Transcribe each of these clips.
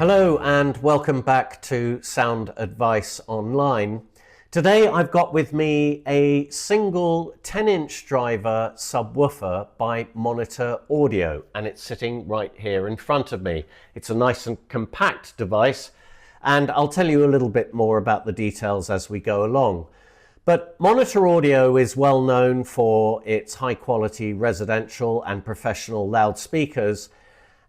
Hello and welcome back to Sound Advice Online. Today I've got with me a single 10-inch driver subwoofer by Monitor Audio, and it's sitting right here in front of me. It's a nice and compact device, and I'll tell you a little bit more about the details as we go along. But Monitor Audio is well known for its high quality residential and professional loudspeakers,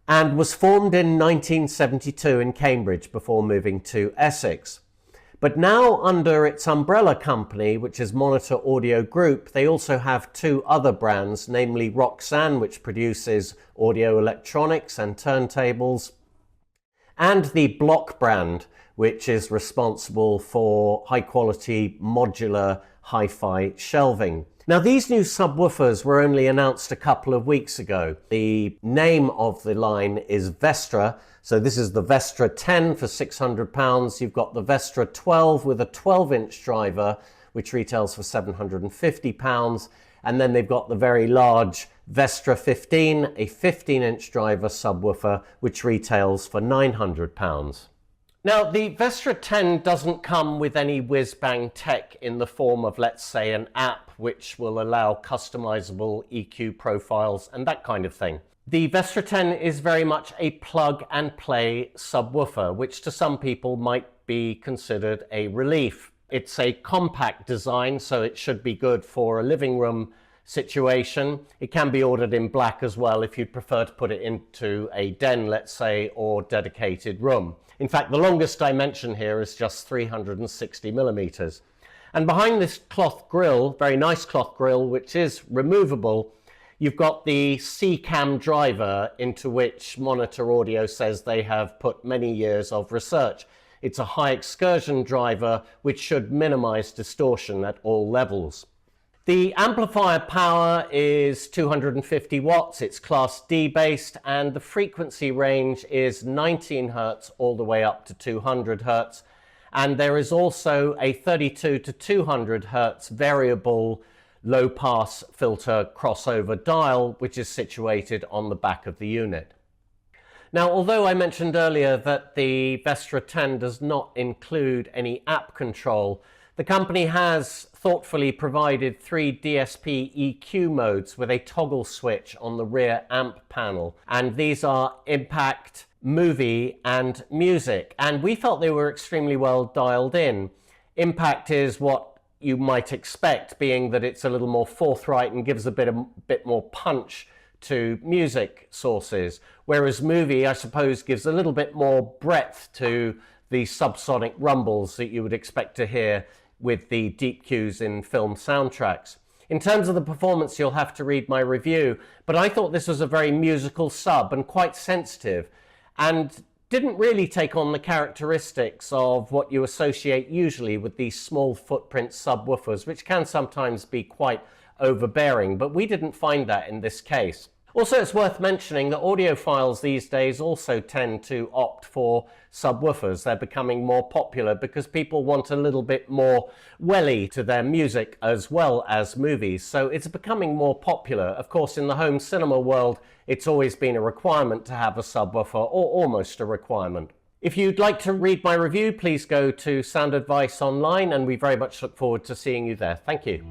and was formed in 1972 in Cambridge before moving to Essex. But now under its umbrella company, which is Monitor Audio Group, they also have two other brands, namely Roxanne, which produces audio electronics and turntables, and the Block brand, which is responsible for high quality modular hi-fi shelving. Now, these new subwoofers were only announced a couple of weeks ago. The name of the line is VESTRA. So this is the VESTRA 10 for £600. You've got the VESTRA 12 with a 12-inch driver, which retails for £750. And then they've got the very large VESTRA 15, a 15-inch driver subwoofer, which retails for £900. Now, the VESTRA 10 doesn't come with any whiz-bang tech in the form of, let's say, an app which will allow customizable EQ profiles and that kind of thing. The VESTRA 10 is very much a plug-and-play subwoofer, which to some people might be considered a relief. It's a compact design, so it should be good for a living room situation. It can be ordered in black as well if you'd prefer to put it into a den, let's say, or dedicated room. In fact, the longest dimension here is just 360 millimeters. And behind this cloth grille, very nice cloth grille, which is removable, you've got the C-cam driver into which Monitor Audio says they have put many years of research. It's a high excursion driver which should minimize distortion at all levels. The amplifier power is 250 watts, it's Class D based, and the frequency range is 19 Hz all the way up to 200 Hz. And there is also a 32 to 200 Hz variable low pass filter crossover dial, which is situated on the back of the unit. Now, although I mentioned earlier that the VESTRA 10 does not include any app control, the company has thoughtfully provided 3 DSP EQ modes with a toggle switch on the rear amp panel. And these are Impact, Movie and Music. And we felt they were extremely well dialed in. Impact is what you might expect, being that it's a little more forthright and gives a bit more punch to music sources. Whereas Movie, I suppose, gives a little bit more breadth to the subsonic rumbles that you would expect to hear with the deep cues in film soundtracks. In terms of the performance, you'll have to read my review, but I thought this was a very musical sub and quite sensitive, and didn't really take on the characteristics of what you associate usually with these small footprint subwoofers, which can sometimes be quite overbearing, but we didn't find that in this case. Also, it's worth mentioning that audiophiles these days also tend to opt for subwoofers. They're becoming more popular because people want a little bit more welly to their music as well as movies. So it's becoming more popular. Of course, in the home cinema world, it's always been a requirement to have a subwoofer, or almost a requirement. If you'd like to read my review, please go to Sound Advice Online, and we very much look forward to seeing you there. Thank you.